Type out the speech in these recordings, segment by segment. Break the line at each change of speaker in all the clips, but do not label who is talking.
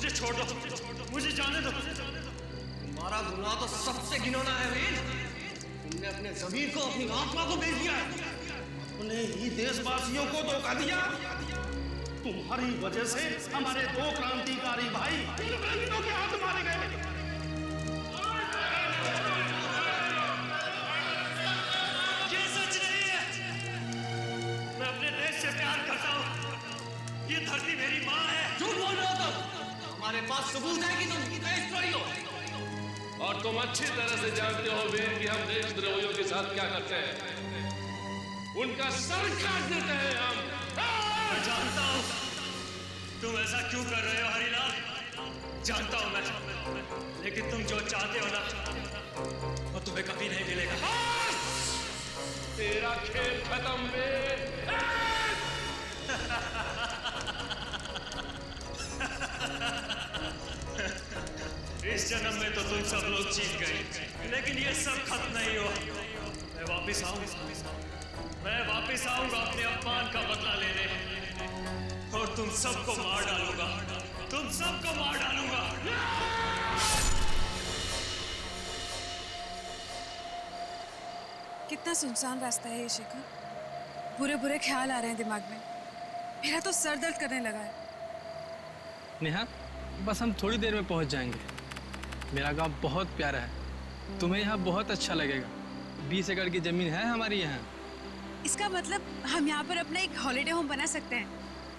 मुझे छोड़ दो, मुझे जाने दो। तुम्हारा गुनाह तो सबसे घिनौना है वीर। तुमने अपने ज़मीर को, अपनी आत्मा को बेच दिया, अपने ही देशवासियों को धोखा दिया। तुम्हारी वजह से हमारे 2 क्रांतिकारी भाई इंग्लैंडों के हाथ मारे गए। ये सच नहीं है। मैं अपने देश से प्यार करता हूँ। ये धरती मेरी माँ है। झूठ बोल रहे हो तुम। हमारे पास सबूत है कि तुम देशद्रोही हो।
और तुम अच्छी तरह से जानते हो वीर कि हम देशद्रोहियों के साथ क्या करते हैं। उनका सर काट देते हैं हम।
मैं जानता हूँ तुम ऐसा क्यों कर रहे हो हरिलाल, जानता हूँ मैं, लेकिन तुम जो चाहते हो ना वो तुम्हें कभी नहीं मिलेगा।
तेरा खेल खत्म वीर।
इस जन्म में तो तुम सब लोग जीत गए, लेकिन ये सब खत्म नहीं हुआ। मैं वापिस आऊंगा अपने अपमान का बदला लेने, और तुम सबको मार डालूंगा, तुम सबको मार डालूंगा।
कितना सुनसान रास्ता है ये शेखर। बुरे बुरे ख्याल आ रहे हैं दिमाग में। मेरा तो सर दर्द करने लगा है।
नेहा, बस हम थोड़ी देर में पहुंच जाएंगे। मेरा गांव बहुत प्यारा है, तुम्हें यहाँ बहुत अच्छा लगेगा। 20 एकड़ की जमीन है हमारी यहाँ।
इसका मतलब हम यहाँ पर अपना एक हॉलिडे होम बना सकते हैं।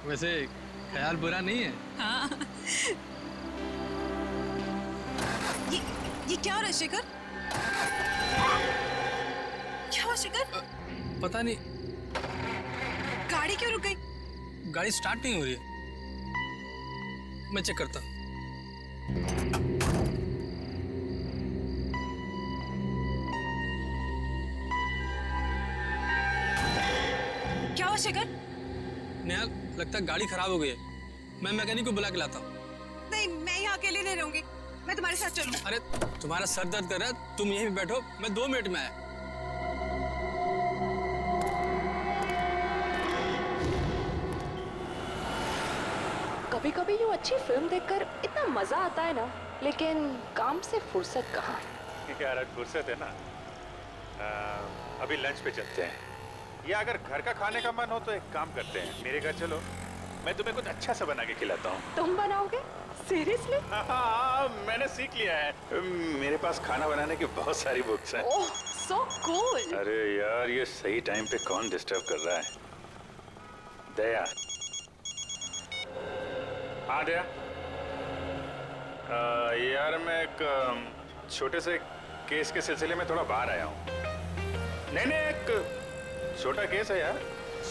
वैसे ख्याल बुरा नहीं है।
हाँ। ये क्या हो रहा है शेखर? क्या हुआ शेखर?
पता नहीं,
गाड़ी क्यों रुक गई?
गाड़ी स्टार्ट नहीं हो रही है। मैं चेक करता हूँ।
क्या हुआ शेखर?
नेहा, लगता है गाड़ी खराब हो गई है। मैं मैकेनिक को बुला के लाता हूँ।
नहीं, मैं यहाँ अकेले नहीं रहूंगी, मैं तुम्हारे साथ चलूँ।
अरे तुम्हारा सर दर्द कर रहा है, तुम यहीं बैठो, मैं 2 मिनट में आया।
कभी कभी यूँ अच्छी फिल्म देखकर इतना मजा आता है ना, लेकिन काम से फुर्सत कहाँ।
यार आज फुर्सत है ना। अभी लंच पे चलते हैं, या अगर घर का खाने का मन हो तो एक काम करते हैं, मेरे घर चलो, मैं तुम्हें कुछ अच्छा सा बना के खिलाता हूँ।
तुम बनाओगे? सीरियसली?
हाँ, मैंने सीख लिया है। मेरे पास खाना बनाने की बहुत सारी बुक्स हैं।
ओह, सो कूल।
अरे यार, ये सही टाइम पे कौन डिस्टर्ब कर रहा है? दया। हाँ दया। यार मैं एक छोटे से केस के सिलसिले में थोड़ा बाहर आया हूँ। नहीं, एक छोटा केस है यार,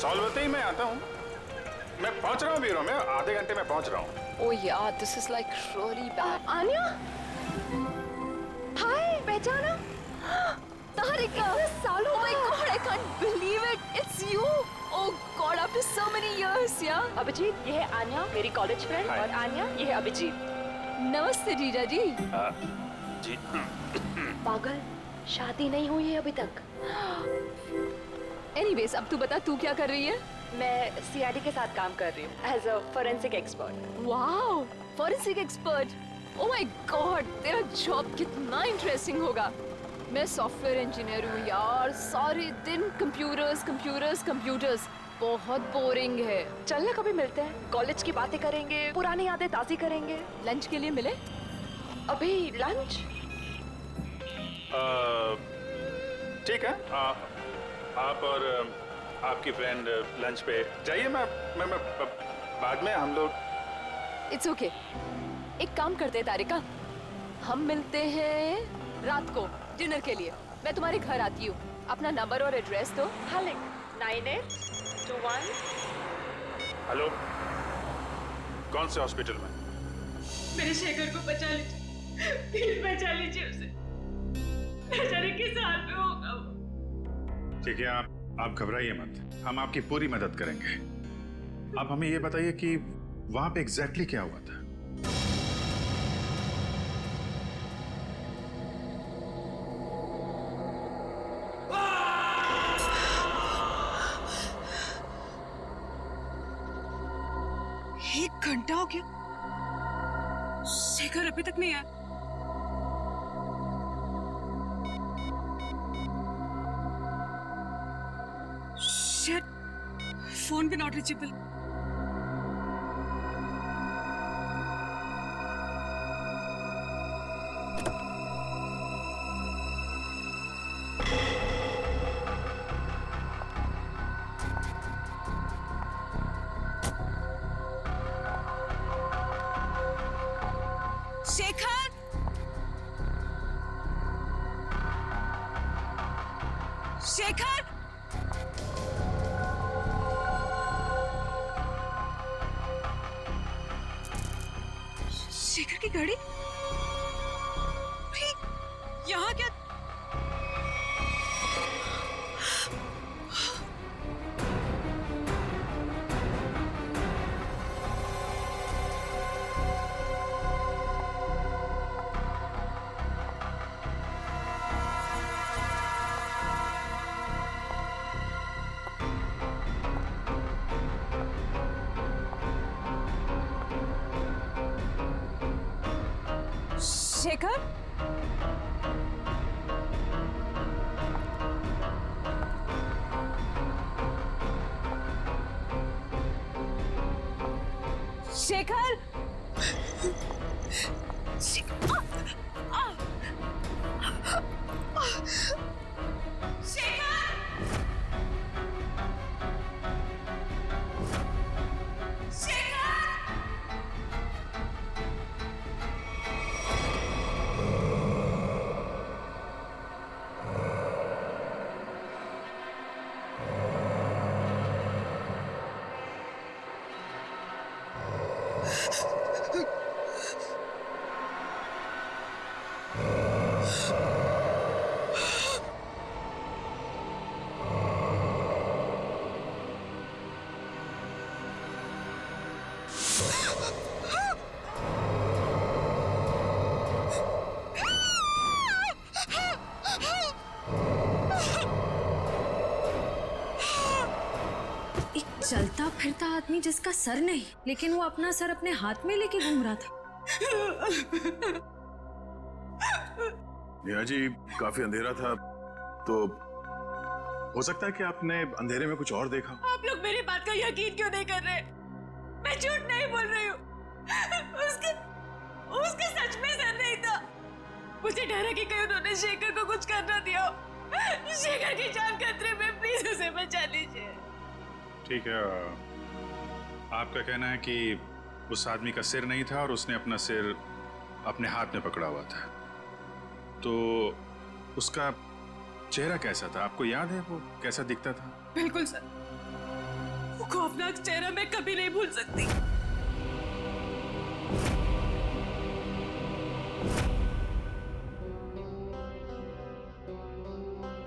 सॉल्व होते ही मैं आता हूँ। मैं पहुँच रहा हूँ ब्यूरो में, आधे घंटे में पहुँच रहा हूँ।
ओह यार, this is like really bad. Anya, hi, पहचाना? तारिका, सालों। Oh my God, I can't believe it. It's you. Oh God, after so many years, yeah. Abhijit, ये है आन्या, मेरी कॉलेज फ्रेंड, और आन्या, ये है अभिजीत। नमस्ते जीजा जी।
जी।
पागल, शादी नहीं हुई है अभी तक। Anyways, अब तू बता, तू क्या कर रही है? मैं सीआईडी के साथ काम कर रही हूँ as a forensic expert. Wow, forensic expert. Oh my god, तेरा जॉब कितना इंटरेस्टिंग होगा। मैं सॉफ्टवेयर इंजीनियर हूँ यार, सारे दिन कंप्यूटर्स कंप्यूटर्स कंप्यूटर्स, बहुत बोरिंग है। चलना कभी मिलते हैं, कॉलेज की बातें करेंगे, पुरानी यादें ताज़ी करेंगे। लंच के लिए मिले? अभी लंच?
ठीक है, आप और आपकी फ्रेंड लंच पे जाइए। मैं बाद में हम लोग।
It's okay. एक काम करते हैं तारिका, हम मिलते हैं रात को डिनर के लिए। मैं तुम्हारे घर आती हूँ, अपना नंबर और एड्रेस दो। हाँ, 9821।
हेलो, कौन से हॉस्पिटल में?
मेरे शेखर को बचा लीजिए, प्लीज बचा लीजिए उसे। बेचारे किस हाल में होगा वो।
ठीक है, आप घबराइए मत, हम आपकी पूरी मदद करेंगे। आप हमें ये बताइए कि वहां पे एग्जैक्टली क्या हुआ था?
एक घंटा हो गया, शेखर अभी तक नहीं आया। शिट, फोन भी नॉट रीचेबल। शेखर, शेखर, शेखर की गाड़ी अरे, यहाँ क्या? शेखर, शेखर,
चलता फिरता आदमी जिसका सर नहीं, लेकिन वो अपना सर अपने हाथ में लेके घूम रहा था।
नेहा जी, काफी अंधेरा था, तो हो सकता है कि आपने अंधेरे में कुछ और देखा।
आप लोग मेरी बात का यकीन क्यों नहीं कर रहे? मैं झूठ नहीं बोल रही हूँ। उसका सच में सर नहीं था। मुझे डर है कि कहीं उन्होंने शेखर को कुछ करना दिया हो। शेखर की जान खतरे में, प्लीज उसे बचा लीजिए।
ठीक है, आपका कहना है कि उस आदमी का सिर नहीं था और उसने अपना सिर अपने हाथ में पकड़ा हुआ था, तो उसका चेहरा कैसा था? आपको याद है वो कैसा दिखता था?
बिल्कुल सर, वो खौफनाक चेहरा मैं कभी नहीं भूल सकती।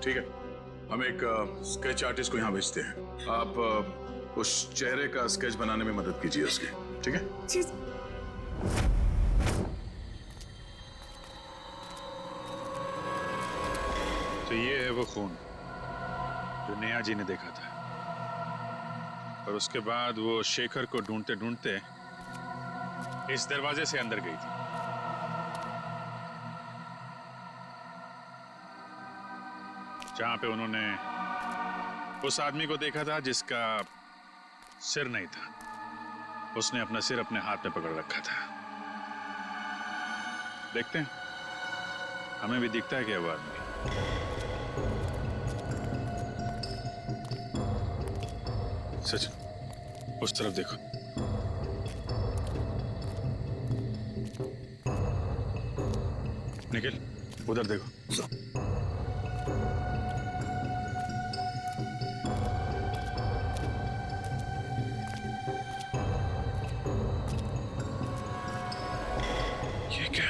ठीक है, हम एक स्केच आर्टिस्ट को यहाँ भेजते हैं। आप उस चेहरे का स्केच बनाने में मदद कीजिए उसकी, ठीक है?
जी।
तो ये है वो खून जो नेहा जी ने देखा था, और उसके बाद वो शेखर को ढूंढते ढूंढते इस दरवाजे से अंदर गई थी। जहां पे उन्होंने उस आदमी को देखा था जिसका सिर नहीं था। उसने अपना सिर अपने हाथ में पकड़ रखा था। देखते हैं, हमें भी दिखता है क्या वो आदमी। सच, उस तरफ देखो। निखिल, उधर देखो। ये क्या?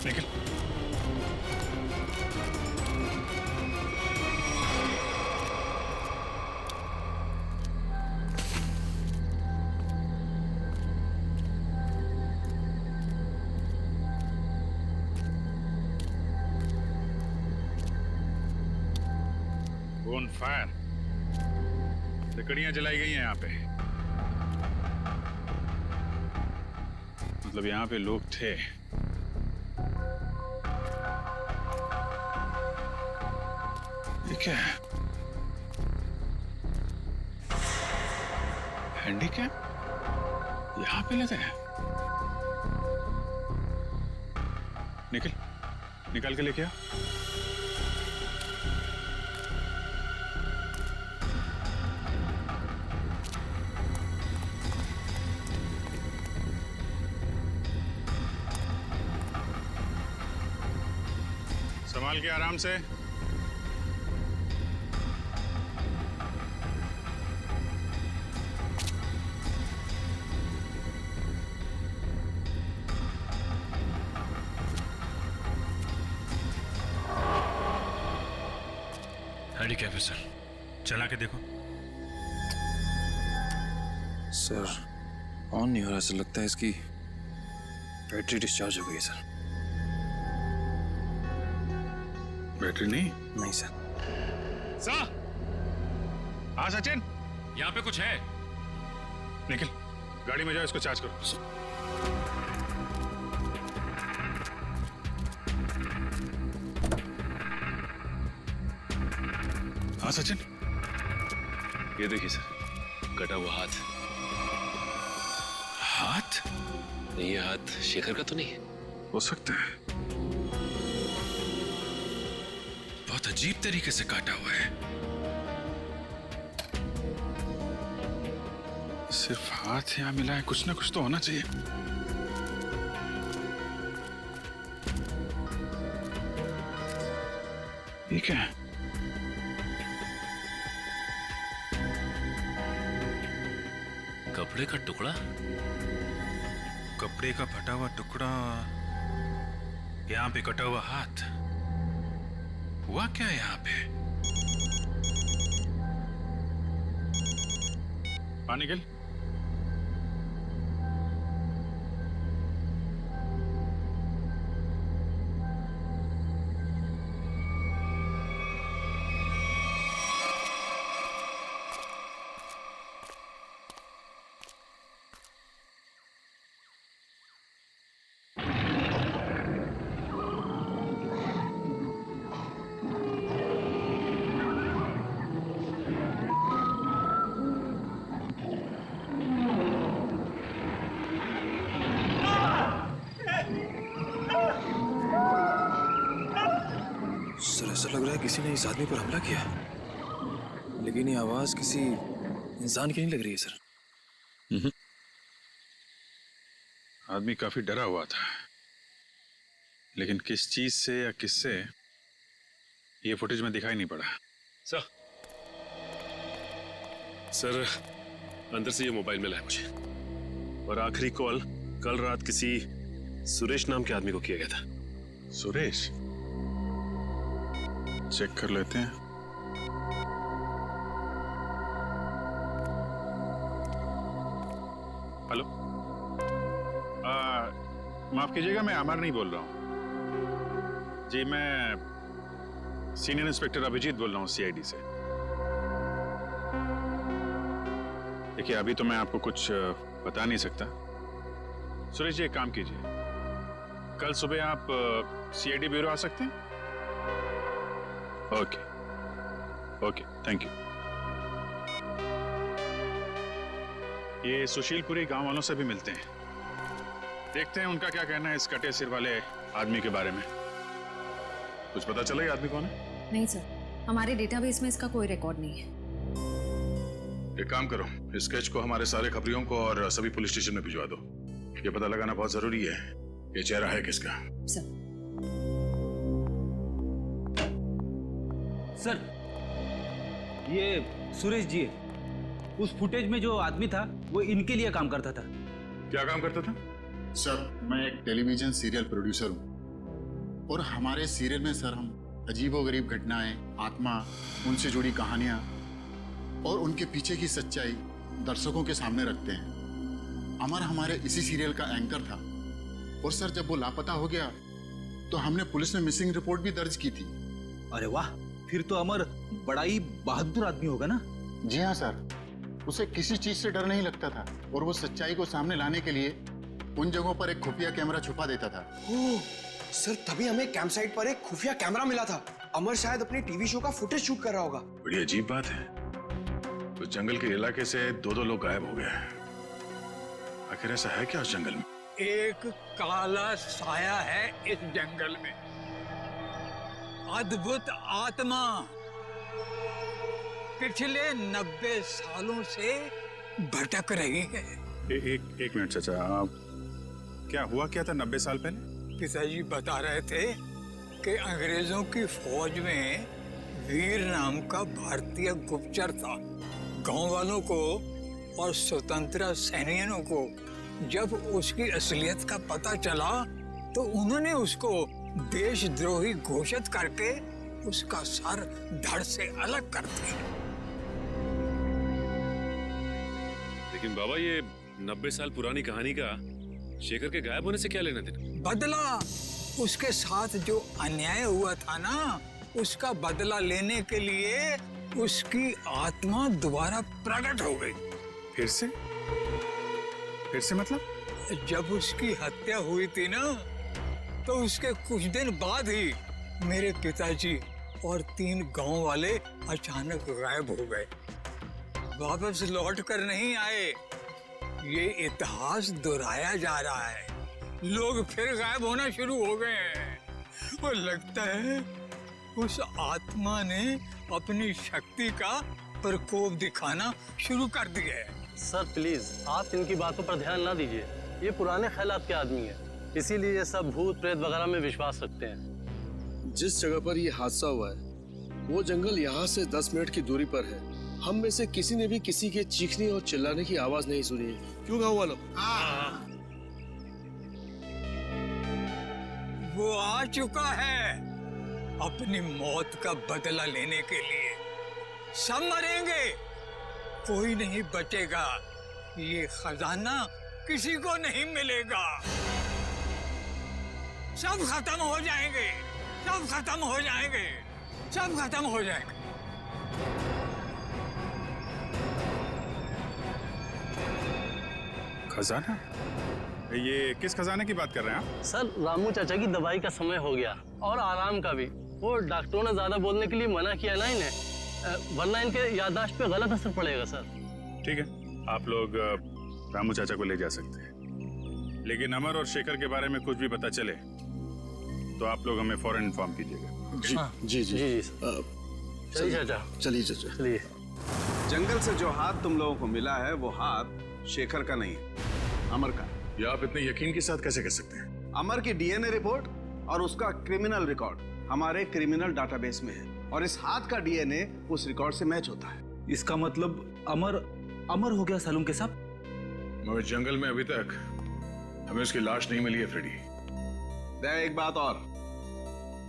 Nikhil, on fire. The लकड़ियां जलाई गई हैं यहाँ पे। मतलब यहाँ पे लोग थे। ये क्या है? हैंडीकैप यहाँ पे लगा है। निकल के लेके आ। संभाल के आराम से।
हैंडीकैप है सर, चला के देखो।
सर ऑन नहीं हो रहा, ऐसा लगता है इसकी बैटरी डिस्चार्ज हो गई है सर।
बैटरी नहीं?
नहीं सर।
सर, हाँ सचिन,
यहाँ पे कुछ है।
निखिल गाड़ी में जाओ, इसको चार्ज करो। हाँ सचिन,
ये देखिए सर, कटा हुआ हाथ।
हाथ?
नहीं, ये हाथ शेखर का तो नहीं है।
हो सकता है।
बहुत अजीब तरीके से काटा हुआ है।
सिर्फ हाथ यहाँ मिला है, कुछ ना कुछ तो होना चाहिए। ये क्या है?
कपड़े का टुकड़ा।
कपड़े का फटा हुआ टुकड़ा, यहाँ पे कटा हुआ हाथ। हुआ क्या यहाँ पे? हाँ निखिल,
सर ऐसा लग रहा है किसी ने इस आदमी पर हमला किया, लेकिन ये आवाज किसी इंसान की नहीं लग रही है सर।
आदमी काफी डरा हुआ था, लेकिन किस चीज से या किससे ये फुटेज में दिखाई नहीं पड़ा।
सर अंदर से ये मोबाइल मिला है मुझे, और आखिरी कॉल कल रात किसी सुरेश नाम के आदमी को किया गया था।
सुरेश? चेक कर लेते हैं। हेलो, माफ कीजिएगा, मैं अमर नहीं बोल रहा हूँ जी। मैं सीनियर इंस्पेक्टर अभिजीत बोल रहा हूँ सीआईडी से। देखिए अभी तो मैं आपको कुछ बता नहीं सकता। सुरेश जी एक काम कीजिए, कल सुबह आप सीआईडी ब्यूरो आ सकते हैं? Okay okay, thank you. ये सुशीलपुरी गांव वालों से भी मिलते हैं, देखते हैं उनका क्या कहना है इस कटे सिर वाले आदमी के बारे में। कुछ पता चला ये आदमी कौन है?
नहीं सर, हमारे डेटाबेस में इसका कोई रिकॉर्ड नहीं है।
एक काम करो, इस स्केच को हमारे सारे खबरियों को और सभी पुलिस स्टेशन में भिजवा दो। ये पता लगाना बहुत जरूरी है ये चेहरा है किसका।
सर
सर, ये सुरेश जी है। उस फुटेज में जो आदमी था वो इनके लिए काम करता था।
क्या काम करता था?
सर मैं एक टेलीविजन सीरियल प्रोड्यूसर हूँ, और हमारे सीरियल में सर हम अजीबोगरीब घटनाएं, आत्मा, उनसे जुड़ी कहानियां और उनके पीछे की सच्चाई दर्शकों के सामने रखते हैं। अमर हमारे इसी सीरियल का एंकर था, और सर जब वो लापता हो गया तो हमने पुलिस में मिसिंग रिपोर्ट भी दर्ज की थी।
अरे वाह, फिर तो अमर बड़ा ही बहादुर आदमी होगा ना?
जी हाँ सर, उसे किसी चीज से डर नहीं लगता था और वो सच्चाई को सामने लाने के लिए उन जगहों पर एक खुफिया कैमरा छुपा देता था।
ओह, सर तभी हमें कैंप साइट पर एक खुफिया कैमरा मिला था। अमर शायद अपने टीवी शो का फुटेज शूट कर रहा होगा।
बड़ी अजीब बात है, उस जंगल के इलाके से दो लोग गायब हो गए। आखिर ऐसा है क्या उस जंगल में?
एक काला साया है इस जंगल में, अद्भुत आत्मा। पिछले 90 सालों से भटक रही है।
एक मिनट चाचा, क्या हुआ क्या था 90 साल पहले?
पिताजी बता रहे थे कि अंग्रेजों की फौज में वीर नाम का भारतीय गुप्तचर था। गांव वालों को और स्वतंत्रता सेनानियों को जब उसकी असलियत का पता चला तो उन्होंने उसको देशद्रोही घोषित करके उसका सर धड़ से अलग कर दिया।
लेकिन बाबा, ये 90 साल पुरानी कहानी का शेखर के गायब होने से क्या लेना देना?
बदला, उसके साथ जो अन्याय हुआ था ना, उसका बदला लेने के लिए उसकी आत्मा दोबारा प्रकट हो गई।
फिर से मतलब?
जब उसकी हत्या हुई थी ना, तो उसके कुछ दिन बाद ही मेरे पिताजी और 3 गांव वाले अचानक गायब हो गए। वापस लौट कर नहीं आए। ये इतिहास दोहराया जा रहा है। लोग फिर गायब होना शुरू हो गए हैं। वो लगता है उस आत्मा ने अपनी शक्ति का प्रकोप दिखाना शुरू कर दिया है।
सर प्लीज, आप इनकी बातों पर ध्यान ना दीजिए। ये पुराने ख्यालात के आदमी है, इसीलिए ये सब भूत प्रेत वगैरह में विश्वास रखते हैं।
जिस जगह पर ये हादसा हुआ है वो जंगल यहाँ से 10 मिनट की दूरी पर है। हम में से किसी ने भी किसी के चीखने और चिल्लाने की आवाज नहीं सुनी है। क्यों गाँव वालों?
वो आ चुका है अपनी मौत का बदला लेने के लिए। सब मरेंगे, कोई नहीं बचेगा। ये खजाना किसी को नहीं मिलेगा। सब खत्म हो जाएंगे, सब खत्म हो जाएंगे, सब खत्म हो जाएंगे।
खजाना? ये किस खजाने की बात कर रहे हैं आप?
सर, रामू चाचा की दवाई का समय हो गया और आराम का भी। वो डॉक्टरों ने ज्यादा बोलने के लिए मना किया ना इन्हें, वरना इनके याददाश्त पे गलत असर पड़ेगा सर।
ठीक है, आप लोग रामू चाचा को ले जा सकते हैं, लेकिन अमर और शेखर के बारे में कुछ भी पता चले तो आप लोग हमें फौरन इन्फॉर्म कीजिएगा।
जी।
चलिए चाचा।
चलिए चाचा।
चलिए।
जंगल से जो हाथ तुम लोगों को मिला है वो हाथ शेखर का नहीं है, अमर का।
ये आप इतने यकीन के साथ कैसे कह सकते हैं?
अमर की डीएनए रिपोर्ट और उसका क्रिमिनल रिकॉर्ड हमारे क्रिमिनल डाटाबेस में है और इस हाथ का डीएनए उस रिकॉर्ड से मैच होता है।
इसका मतलब अमर हो गया सालुंके साहब?
मगर जंगल में अभी तक हमें उसकी लाश नहीं मिली है फ्रेडी।
एक बात और,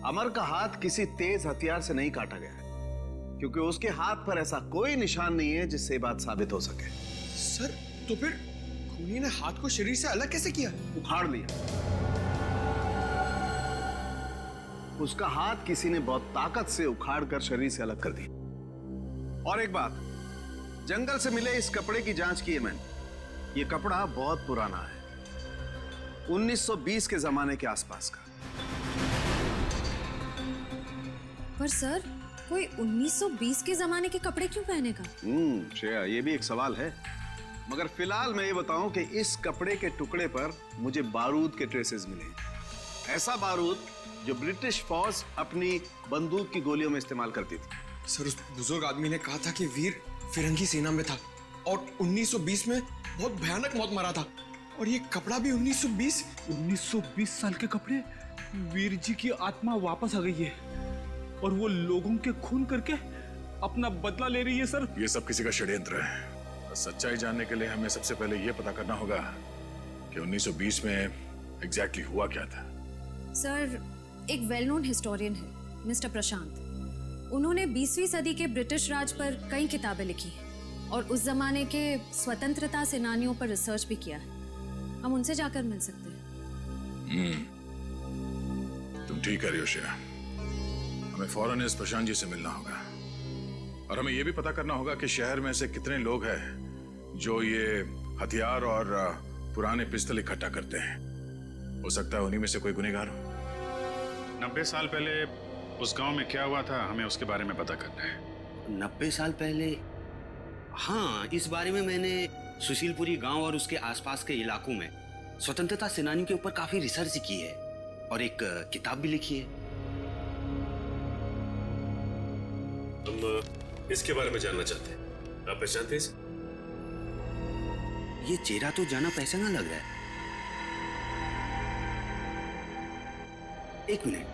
अमर का हाथ किसी तेज हथियार से नहीं काटा गया है, क्योंकि उसके हाथ पर ऐसा कोई निशान नहीं है जिससे ये बात साबित हो सके।
सर, तो फिर खूनी ने हाथ को शरीर से अलग कैसे किया?
उखाड़ लिया। उसका हाथ किसी ने बहुत ताकत से उखाड़ कर शरीर से अलग कर दिया। और एक बात, जंगल से मिले इस कपड़े की जांच की है मैंने। ये कपड़ा बहुत पुराना है, 1920 के जमाने के आसपास का।
पर सर, कोई 1920 के जमाने के कपड़े क्यों पहनेगा?
श्रेया, ये भी एक सवाल है। मगर फिलहाल मैं ये बताऊं कि इस कपड़े के टुकड़े पर मुझे बारूद के ट्रेसेस मिले। ऐसा बारूद जो ब्रिटिश फौज अपनी बंदूक की गोलियों में इस्तेमाल करती थी।
सर, उस बुजुर्ग आदमी ने कहा था कि वीर फिरंगी सेना में था और 1920 में बहुत भयानक मौत मरा था। और ये कपड़ा भी 1920
साल के कपड़े। वीर जी की आत्मा वापस आ गई है और वो लोगों के खून करके अपना बदला ले रही है सर।
ये सब किसी का षड्यंत्र है। सच्चाई जानने के लिए हमें सबसे पहले ये पता करना होगा कि 1920 में एग्जैक्टली हुआ क्या था।
सर, एक वेल नोन हिस्टोरियन है मिस्टर प्रशांत। उन्होंने 20वीं सदी के ब्रिटिश राज पर कई किताबें लिखी हैं और उस जमाने के स्वतंत्रता सेनानियों पर रिसर्च भी किया है। हम उनसे जाकर मिल सकते हैं।
तुम ठीक कह रही हो श्रेया। हमें फौरन इस प्रशांत जी से मिलना होगा और हमें यह भी पता करना होगा कि शहर में ऐसे कितने लोग हैं जो ये हथियार और पुराने पिस्तल इकट्ठा करते हैं। हो सकता है उन्हीं में से कोई गुनहगार हो। 90 साल पहले उस गांव में क्या हुआ था, हमें उसके बारे में पता करना है।
90 साल पहले? हाँ, इस बारे में मैंने सुशीलपुरी गांव और उसके आसपास के इलाकों में स्वतंत्रता सेनानियों के ऊपर काफी रिसर्च की है और एक किताब भी लिखी है।
हम इसके बारे में जानना चाहते हैं। आप पहचानते हैं इसे?
ये चेहरा तो जाना पहचाना लग रहा है। एक मिनट।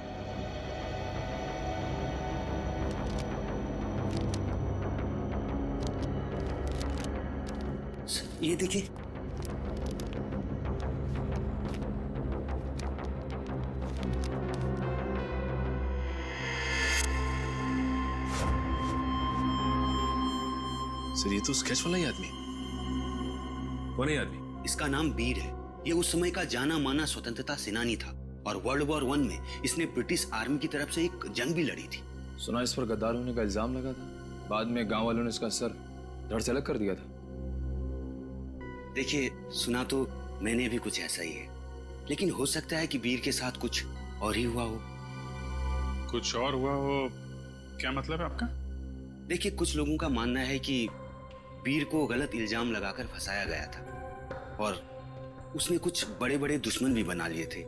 ये देखिए।
सर ये तो स्केच वाला ही आदमी।
कौन है आदमी?
इसका नाम वीर है। ये उस समय का जाना माना स्वतंत्रता सेनानी था और वर्ल्ड वॉर 1 में इसने ब्रिटिश आर्मी की तरफ से एक जंग भी लड़ी थी।
सुना इस पर गद्दार होने का इल्जाम लगा था, बाद में गांव वालों ने इसका सर धड़ से अलग कर दिया था।
देखिए, सुना तो मैंने भी कुछ ऐसा ही है, लेकिन हो सकता है कि वीर के साथ कुछ और ही हुआ हो।
कुछ और हुआ हो? क्या मतलब है आपका?
देखिए, कुछ लोगों का मानना है कि वीर को गलत इल्जाम लगाकर फंसाया गया था और उसने कुछ बड़े बड़े दुश्मन भी बना लिए थे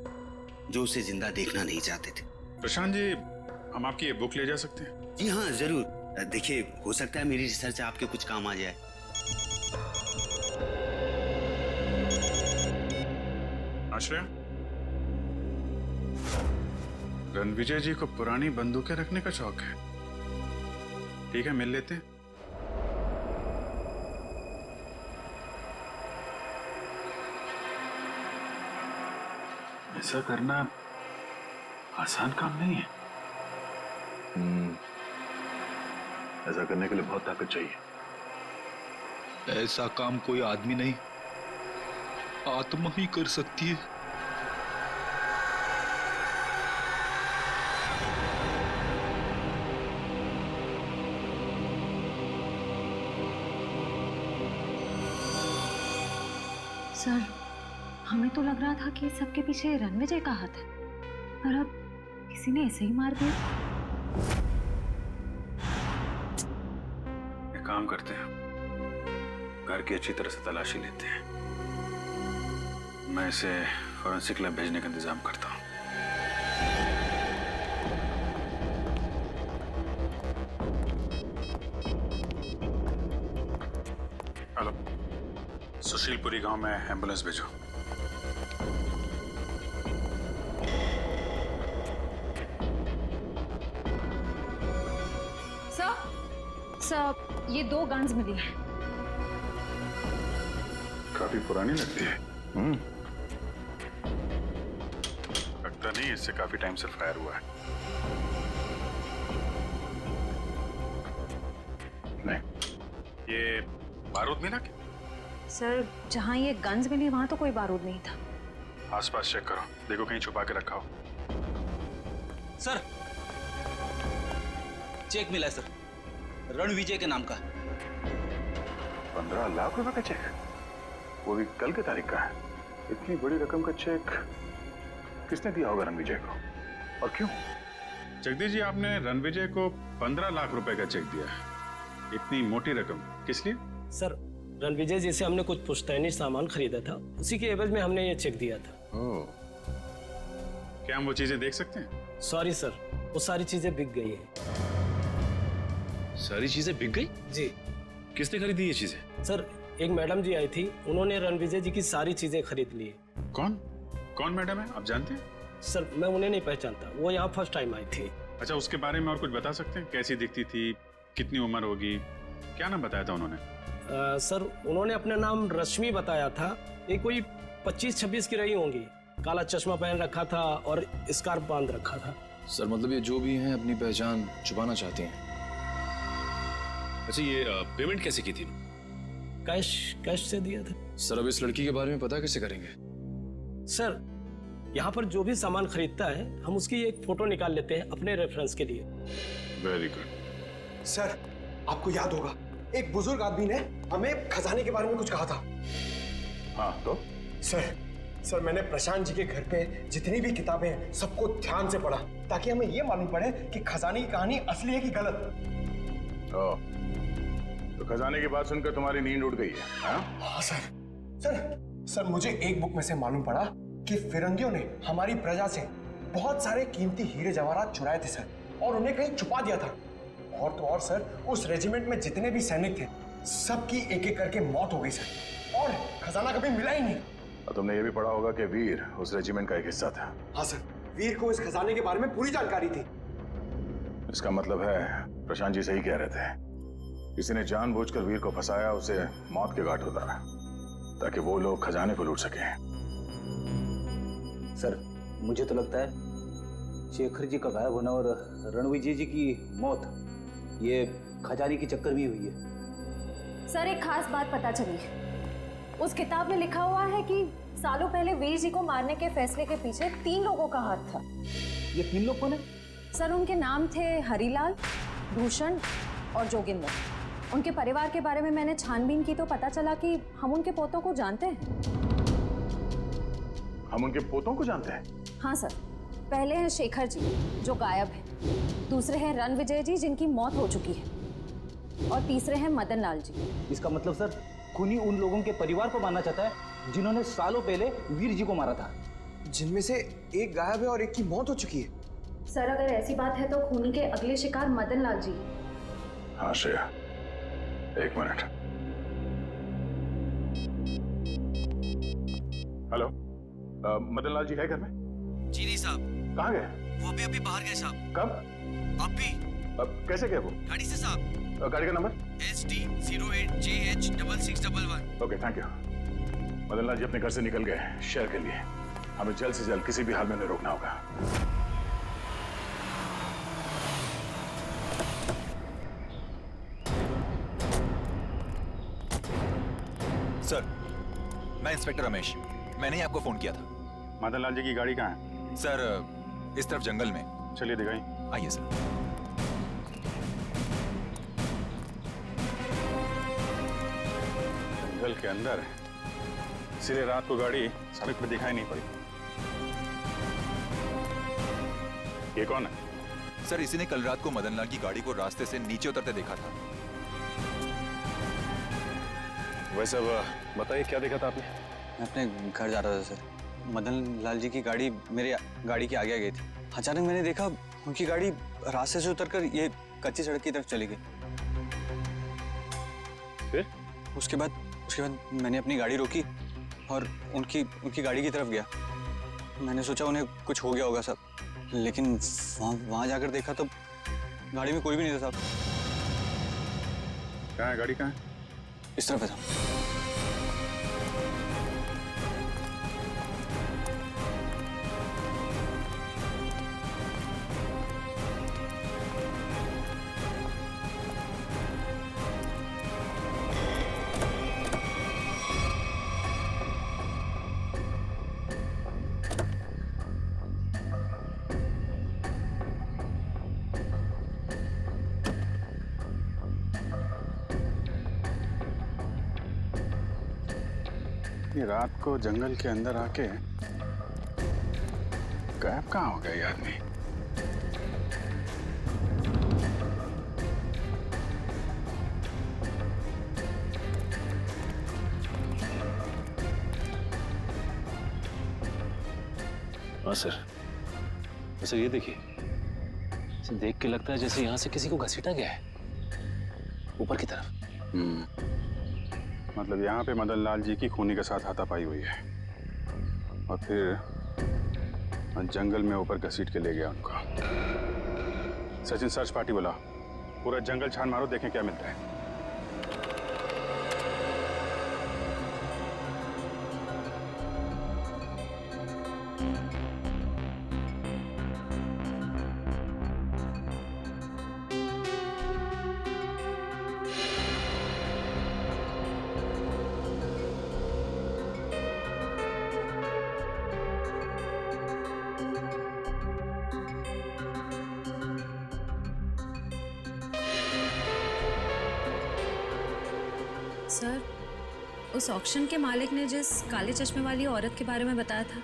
जो उसे जिंदा देखना नहीं चाहते थे।
प्रशांत जी, हम आपकी ये बुक ले जा सकते हैं?
जी हाँ, जरूर। देखिए, हो सकता है मेरी रिसर्च आपके कुछ काम आ जाए।
आश्रय, रणविजय जी को पुरानी बंदूकें रखने का शौक है। ठीक है, मिल लेते हैं। ऐसा करना आसान काम नहीं है।
ऐसा करने के लिए बहुत ताकत चाहिए।
ऐसा काम कोई आदमी नहीं, आत्मा ही कर सकती है।
सर, हमें तो लग रहा था कि सबके पीछे रणविजय का हाथ है, पर अब किसी ने ऐसे ही मार दिया।
एक काम करते हैं, घर की अच्छी तरह से तलाशी लेते हैं। मैं इसे फॉरेंसिक लैब भेजने का इंतजाम करता हूँ। हेलो, सुशीलपुरी गांव में एम्बुलेंस भेजो।
सर, ये 2 गन्स मिली हैं।
काफी पुरानी लगती है। लगता नहीं, इससे काफी टाइम से फायर हुआ है। नहीं, ये बारूद मिला क्या?
सर, जहाँ ये गन्स मिली वहां तो कोई बारूद नहीं था।
आसपास चेक करो, देखो कहीं छुपा के रखा हो।
सर, चेक मिला है सर, रणविजय के नाम का।
15 लाख रुपए का चेक, वो भी कल की तारीख का है। इतनी बड़ी रकम का चेक किसने दिया होगा रणविजय को, और क्यों? जगदीश जी, आपने रणविजय को 15 लाख रुपए का चेक दिया है। इतनी मोटी रकम किस लिए?
सर, रणविजय जी से हमने कुछ पुश्तैनी सामान खरीदा था, उसी के एवज में हमने ये चेक दिया था।
ओह, क्या हम वो चीजें देख सकते हैं?
सॉरी सर, वो सारी चीजें बिक गई हैं।
सारी चीजें बिक गई?
जी।
किसने खरीदी ये चीजें?
सर, एक मैडम जी आई थी, उन्होंने रणविजय जी की सारी चीजें खरीद ली।
कौन मैडम है, आप जानते हैं?
सर, मैं उन्हें नहीं पहचानता, वो यहाँ फर्स्ट टाइम आई थी।
अच्छा, उसके बारे में और कुछ बता सकते हैं? कैसी दिखती थी, कितनी उम्र होगी, क्या नाम बताया था उन्होंने?
सर, उन्होंने अपना नाम रश्मि बताया था। ये कोई 25-26 की रही होंगी। काला चश्मा पहन रखा था और स्कार्फ बांध रखा था।
सर, मतलब ये जो भी हैं अपनी पहचान छुपाना चाहते हैं।
अच्छा, ये पेमेंट कैसे की थी?
कैश से दिया था।
सर, अब इस लड़की के बारे में पता कैसे करेंगे?
सर, यहाँ पर जो भी सामान खरीदता है हम उसकी एक फोटो निकाल लेते हैं अपने रेफरेंस के लिए।
Very good.
सर, आपको याद होगा एक बुजुर्ग आदमी ने हमें खजाने के बारे में कुछ कहा था।
हाँ तो
सर मैंने प्रशांत जी के घर पे जितनी भी किताबें हैं सबको ध्यान से पढ़ा ताकि हमें ये मालूम पड़े कि खजाने की कहानी असली है कि गलत।
तो खजाने की बात सुनकर तुम्हारी नींद उड़ गई है?
हाँ सर मुझे एक बुक में से मालूम पड़ा कि फिरंगियों ने हमारी प्रजा से बहुत सारे कीमती हीरे जवाहरात चुराए थे सर, और उन्हें कहीं छुपा दिया था। और तो और सर, उस रेजिमेंट में जितने भी सैनिक थे सबकी एक एक करके मौत हो गई सर, और खजाना कभी मिला ही नहीं।
और तुमने ये भी पढ़ा होगा कि वीर उस रेजिमेंट का एक हिस्सा था।
हाँ सर, वीर को इस खजाने के बारे में पूरी जानकारी थी।
इसका मतलब है प्रशांत जी सही कह रहे थे, किसी ने जानबूझकर वीर को फंसाया, उसे मौत के घाट उतारा ताकि वो लोग खजाने को लूट सके।
सर मुझे तो लगता है शेखर जी का गायब होना और रणविजय जी की मौत ये खजाने की चक्कर में हुई है।
सर एक खास बात पता चली, उस किताब में लिखा हुआ है कि सालों पहले वीर जी को मारने के फैसले के पीछे 3 लोगों का हाथ था।
ये 3 लोग कौन है?
सर उनके नाम थे हरिलाल, भूषण और जोगिंदर। उनके परिवार के बारे में मैंने छानबीन की तो पता चला कि हम उनके पोतों को जानते हैं।
हम उनके पोतों को जानते हैं?
हाँ सर, पहले हैं शेखर जी जो गायब है, दूसरे हैं रणविजय जी जिनकी मौत हो चुकी है, और तीसरे हैं मदन लाल जी।
इसका मतलब सर खूनी उन लोगों के परिवार को मारना चाहता है जिन्होंने सालों पहले वीर जी को मारा था,
जिनमें से एक गायब है और एक की मौत हो चुकी है।
सर अगर ऐसी बात है तो खूनी के अगले शिकार मदन लाल जी।
हाँ श्रेया, एक मिनट। हेलो, मदन लाल जी है घर में?
जी नहीं साहब।
कहाँ गए?
वो अभी बाहर गए साहब।
कब?
अभी।
कैसे गए वो?
गाड़ी से साहब।
गाड़ी का number?
SD08JH6611।
Okay, thank you. Madan Lal ji अपने घर से निकल गए शहर के लिए, हमें जल्द से जल्द किसी भी हाल में उन्हें रोकना होगा।
सर, मैं इंस्पेक्टर रमेश, मैंने ही आपको फोन किया था।
मदन लाल जी की गाड़ी कहाँ है?
सर इस तरफ जंगल में।
चलिए दिखाई।
आइए सर।
जंगल के अंदर है, इसलिए रात को गाड़ी सड़क पर दिखाई नहीं पड़ी। ये कौन है?
सर इसी ने कल रात को मदन लाल की गाड़ी को रास्ते से नीचे उतरते देखा था।
वैसे अब बताइए क्या देखा था आपने?
मैं अपने घर जा रहा था सर, मदन लाल जी की गाड़ी मेरे गाड़ी के आगे गई थी। अचानक मैंने देखा उनकी गाड़ी रास्ते से उतरकर ये कच्ची सड़क की तरफ चली गई।
फिर?
उसके बाद मैंने अपनी गाड़ी रोकी और उनकी गाड़ी की तरफ गया। मैंने सोचा उन्हें कुछ हो गया होगा साहब, लेकिन वहाँ जाकर देखा तो गाड़ी में कोई भी नहीं था साहब।
कहाँ है गाड़ी? कहाँ है?
इस तरफ है साहब।
रात को जंगल के अंदर आके गायब कहाँ हो गया ये आदमी?
हाँ सर, वैसे ये देखिए, इसे देख के लगता है जैसे यहाँ से किसी को घसीटा गया है ऊपर की तरफ।
मतलब यहाँ पे मदन लाल जी की खूनी के साथ हाथापाई हुई है और फिर जंगल में ऊपर घसीट के ले गया उनको। सचिन सर्च पार्टी बुला, पूरा जंगल छान मारो, देखें क्या मिलता है।
सर, उस ऑक्शन के मालिक ने जिस काले चश्मे वाली औरत के बारे में बताया था,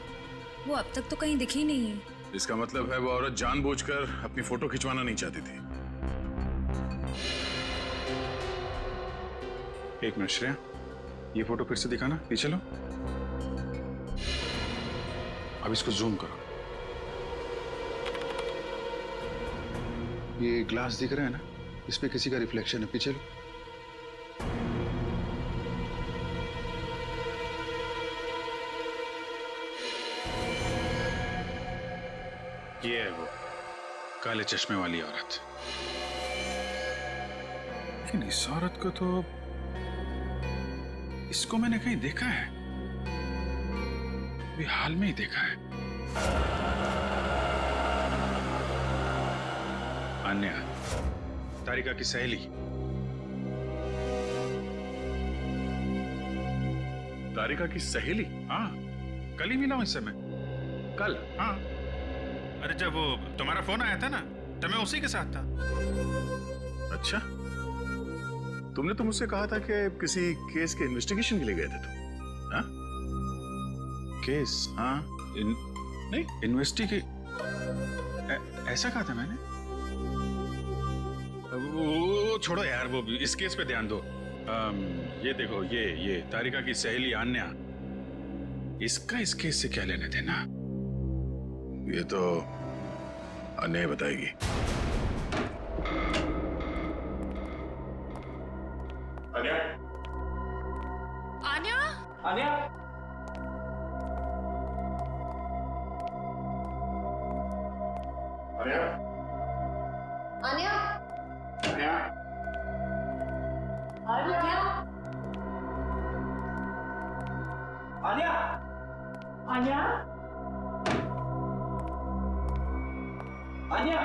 वो अब तक तो कहीं दिखी नहीं है।
इसका मतलब है वो औरत जानबूझकर अपनी फोटो खिंचवाना नहीं चाहती थी। एक मिनट श्रेया, ये फोटो फिर से दिखाना, पीछे लो। अब इसको जूम करो। ये ग्लास दिख रहा है ना, इस पे किसी का रिफ्लेक्शन है, पीछे लो। ये है वो काले चश्मे वाली औरत। लेकिन इस औरत को तो, इसको मैंने कहीं देखा है, अभी हाल में ही देखा है। अन्या, तारिका की सहेली। तारिका की सहेली? हाँ, कल ही मिला हूं इससे मैं। कल? हाँ। अरे जब वो तुम्हारा फोन आया था ना, तब मैं उसी के साथ था। अच्छा, तुमने तो मुझसे कहा था कि किसी केस के इन्वेस्टिगेशन के लिए गए थे तुम। हाँ? केस? हाँ, नहीं ऐसा कहा था मैंने। वो छोड़ो यार, वो इस केस पे ध्यान दो। ये देखो, ये तारिका की सहेली आन्या, इसका इस केस से क्या लेने देना? ये तो अन्या बताएगी। Anya?
Anya?
Anya?
Anya?
Anya?
Anya?
Anya?
Anya?
Anya?
Anya?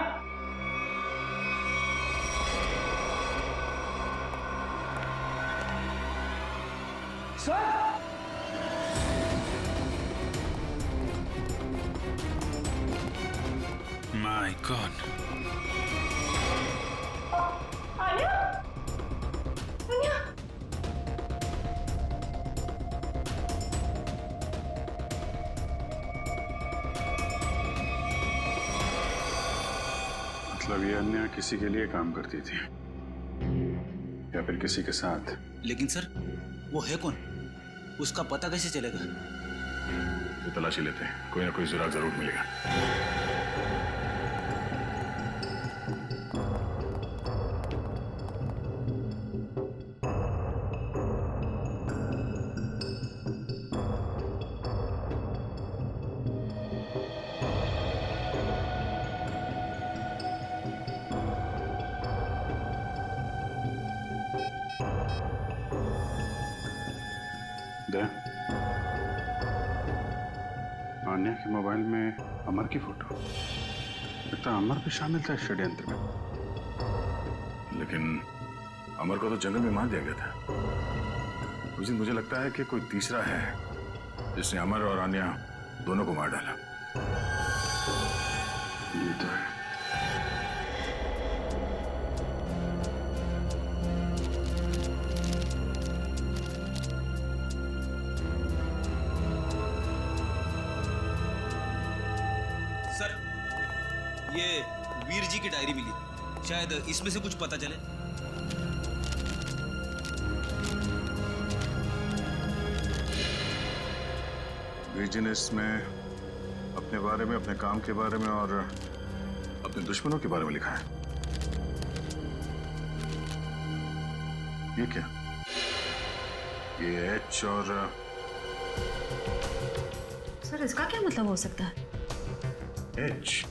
Sir?
My God.
Anya? Anya?
मतलब ये अन्या किसी के लिए काम करती थी, या फिर किसी के साथ?
लेकिन सर, वो है कौन? उसका पता कैसे चलेगा?
ये तलाशी लेते हैं, कोई ना कोई सुराग जरूर मिलेगा। आन्या के मोबाइल में अमर की फोटो। लगता है अमर भी शामिल था इस षड्यंत्र में। लेकिन अमर को तो जंगल में मार दिया गया था। उस दिन मुझे लगता है कि कोई तीसरा है जिसने अमर और आन्या दोनों को मार डाला। ये तो है।
सर, ये वीर जी की डायरी मिली, शायद इसमें से कुछ पता चले।
वीर जी ने इसमें अपने बारे में, अपने काम के बारे में और अपने दुश्मनों के बारे में लिखा है। ये क्या? ये एच और
सर, इसका क्या मतलब हो सकता है?
एच?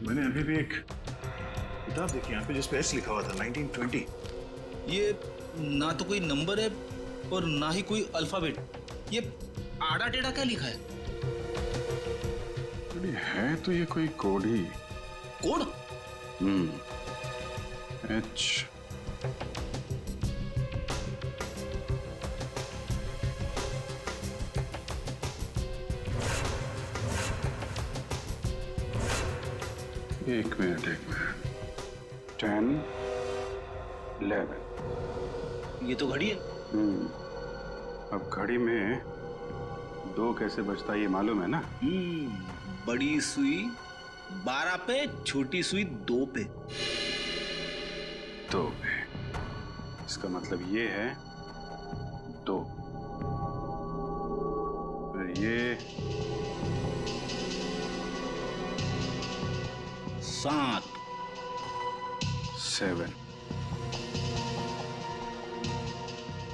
मैंने अभी भी एक किताब देखी यहाँ पे जिस पे एच लिखा हुआ था, 1920।
ये ना तो कोई नंबर है और ना ही कोई अल्फाबेट। ये आड़ा टेढ़ा क्या लिखा है?
है तो ये कोई कोड ही।
कोड?
एच। एक मिनट 10, 11।
ये तो घड़ी है।
अब घड़ी में 2 कैसे बजता है ये मालूम है ना?
बड़ी सुई 12 पे, छोटी सुई 2 पे।
2 पे। इसका मतलब ये है 2। फिर ये
7
7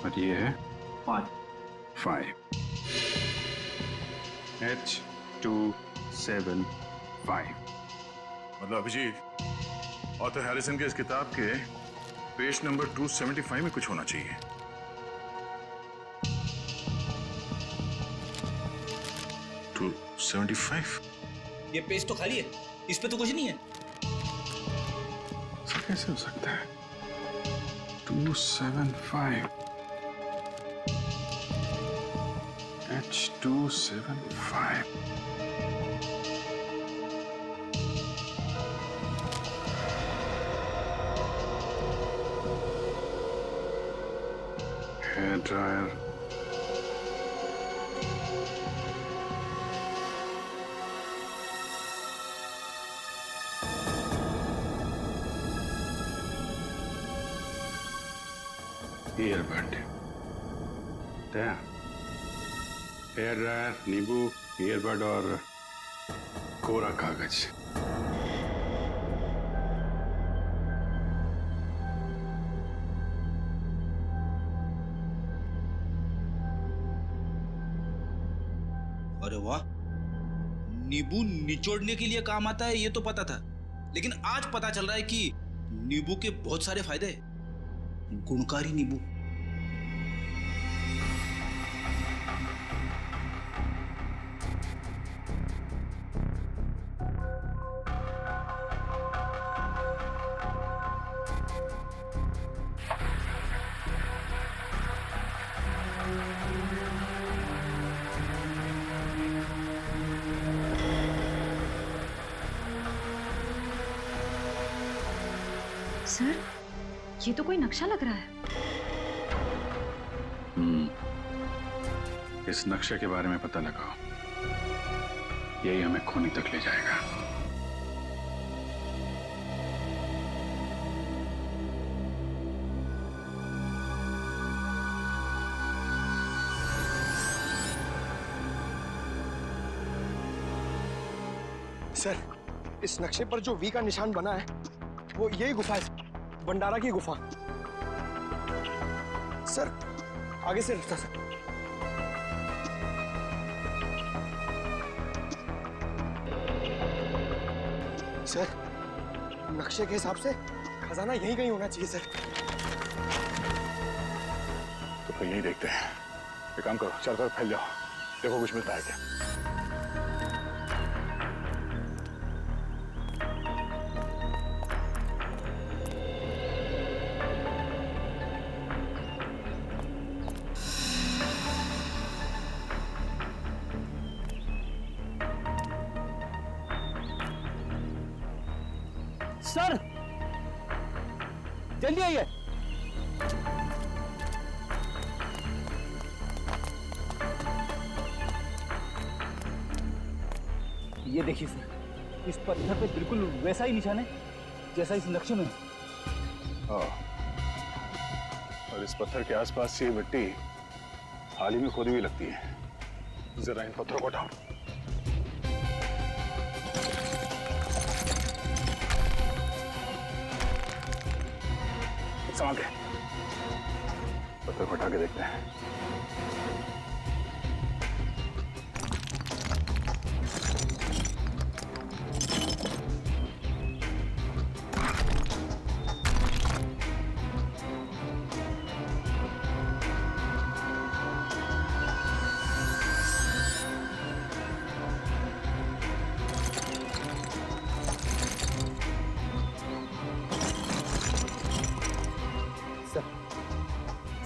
और ये है 5 H275।
मतलब अभिजीत, ऑथर हैरिसन के इस किताब के पेज नंबर 275 में कुछ होना चाहिए। टू 275?
ये पेज तो खाली है, इस पे तो कुछ नहीं है।
कैसे हो सकता है? 275 H275। Hair dryer, earbud, hair dryer, नींबू, ईयरबड और कोरा कागज।
अरे वाह, नींबू निचोड़ने के लिए काम आता है ये तो पता था, लेकिन आज पता चल रहा है कि नींबू के बहुत सारे फायदे हैं। गुणकारी नींबू।
सर, ये तो कोई नक्शा लग रहा है।
इस नक्शे के बारे में पता लगाओ, यही हमें खूनी तक ले जाएगा।
सर, इस नक्शे पर जो वी का निशान बना है वो यही गुफा है, भंडारा की गुफा। सर, आगे से रास्ता सर। सर, नक्शे के हिसाब से खजाना यहीं कहीं होना चाहिए सर।
तो फिर यही देखते हैं। एक काम करो, चारों तरफ फैल जाओ, देखो कुछ मिलता है क्या।
सर, जल्दी आइए। ये देखिए सर, इस पत्थर पे बिल्कुल वैसा ही निशान है जैसा इस नक्शे में है।
हाँ, और इस पत्थर के आसपास से मिट्टी हाल ही में खोदी हुई लगती है। जरा इन पत्थरों को उठाओ। संभाल के पत्थर को उठा के देखते हैं।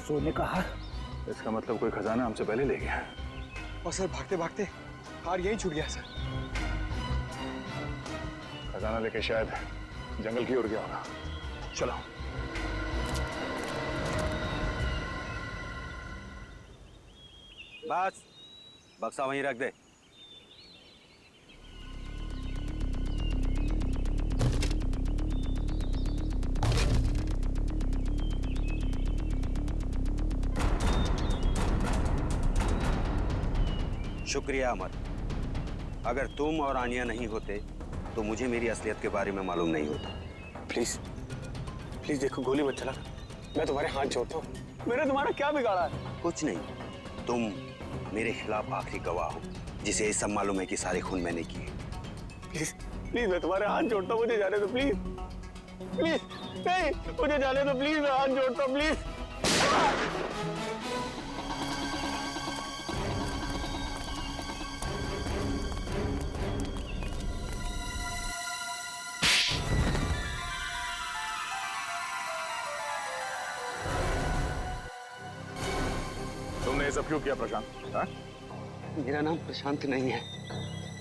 सोने का हार।
इसका मतलब कोई खजाना हमसे पहले ले गया।
और सर, भागते भागते हार यहीं छूट गया सर।
खजाना लेके शायद जंगल की ओर गया होगा। चलो।
बस बक्सा वहीं रख दे। शुक्रिया अमर। अगर तुम और आनिया नहीं होते तो मुझे मेरी असलियत के बारे में मालूम नहीं होता।
प्लीज प्लीज देखो, गोली मत चला, मैं तुम्हारे हाथ जोड़ता हूँ। मैंने तुम्हारा क्या बिगाड़ा है?
कुछ नहीं, तुम मेरे खिलाफ आखिरी गवाह हो जिसे ये सब मालूम है कि सारे खून मैंने किए।
प्लीज प्लीज मैं तुम्हारे हाथ जोड़ता हूँ, मुझे जाने दो प्लीज। प्लीज नहीं, मुझे जाने दो प्लीज, मैं हाथ जोड़ता हूँ प्लीज।
तुमने ये सब क्यों किया प्रशांत? हाँ?
मेरा नाम प्रशांत नहीं है,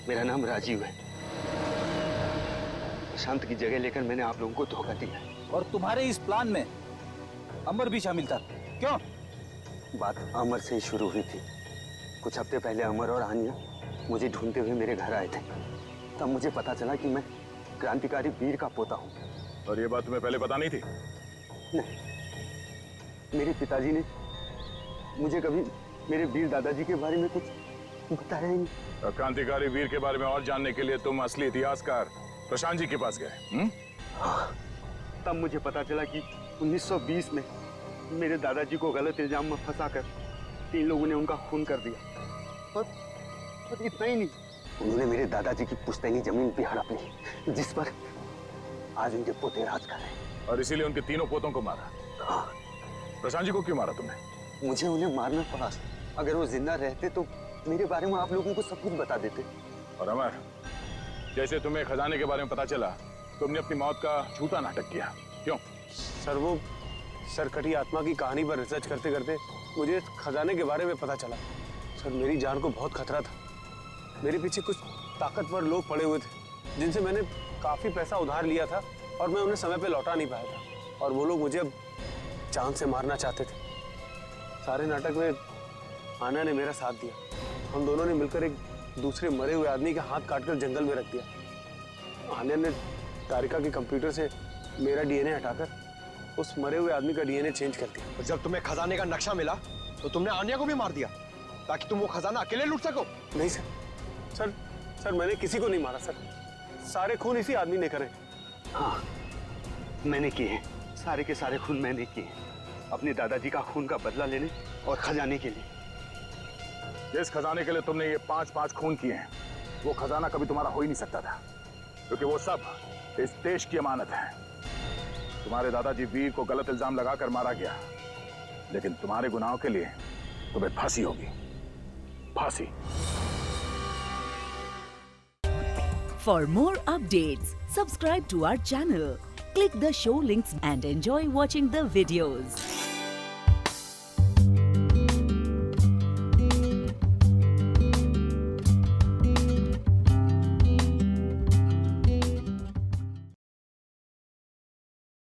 मेरा नाम राजीव है। प्रशांत की जगह लेकर मैंने आप लोगों को धोखा दिया है।
और तुम्हारे इस प्लान में अमर भी शामिल था, क्यों?
बात अमर से ही शुरू हुई थी। कुछ हफ्ते पहले अमर और आनिया मुझे ढूंढते हुए मेरे घर आए थे। तब मुझे पता चला कि मैं क्रांतिकारी वीर का पोता हूँ।
और ये बात तुम्हें पहले पता नहीं थी?
नहीं, मेरे पिताजी ने मुझे कभी मेरे वीर दादाजी के बारे में कुछ बताया ही नहीं।
क्रांतिकारी वीर के बारे में और जानने के लिए तुम असली इतिहासकार प्रशांत जी के पास गए?
हाँ, तब मुझे पता चला कि 1920 में मेरे दादाजी को गलत इल्जाम में फंसाकर 3 लोगों ने उनका खून कर दिया। और इतना ही नहीं, उन्होंने मेरे दादाजी की पुश्तैनी जमीन भी हड़प ली, जिस पर आज उनके पोते राज कर रहे हैं।
और इसीलिए उनके तीनों पोतों को मारा?
हाँ।
प्रशांत जी को क्यों मारा तुमने?
मुझे उन्हें मारना पड़ा। अगर वो जिंदा रहते तो मेरे बारे में आप लोगों को सब कुछ बता देते।
और अमर, जैसे तुम्हें खजाने के बारे में पता चला, तुमने अपनी मौत का झूठा नाटक किया, क्यों?
सर, वो सरकटी आत्मा की कहानी पर रिसर्च करते करते मुझे खजाने के बारे में पता चला। सर, मेरी जान को बहुत खतरा था। मेरे पीछे कुछ ताकतवर लोग पड़े हुए थे, जिनसे मैंने काफी पैसा उधार लिया था और मैं उन्हें समय पे लौटा नहीं पाया था। और वो लोग मुझे अब जान से मारना चाहते थे। सारे नाटक में आना ने मेरा साथ दिया। हम दोनों ने मिलकर एक दूसरे मरे हुए आदमी का हाथ काटकर जंगल में रख दिया। आन्या ने तारिका के कंप्यूटर से मेरा डीएनए हटाकर उस मरे हुए आदमी का डीएनए चेंज कर दिया। जब तुम्हें खजाने का नक्शा मिला तो तुमने आन्या को भी मार दिया ताकि तुम वो खजाना अकेले लूट सको? नहीं सर, मैंने किसी को नहीं मारा सर। सारे खून इसी आदमी ने करे।
हाँ, मैंने किए, सारे के सारे खून मैंने किए, अपने दादाजी का खून का बदला लेने और खजाने के लिए।
जिस खजाने के लिए तुमने ये 5-5 खून किए हैं, वो खजाना कभी तुम्हारा हो ही नहीं सकता था, क्योंकि वो सब इस देश की अमानत है। तुम्हारे दादाजी वीर को गलत इल्जाम लगाकर मारा गया, लेकिन तुम्हारे गुनाहों के लिए तुम्हें फांसी होगी, फांसी।
For more updates, subscribe to our channel, click the show links and enjoy watching the videos.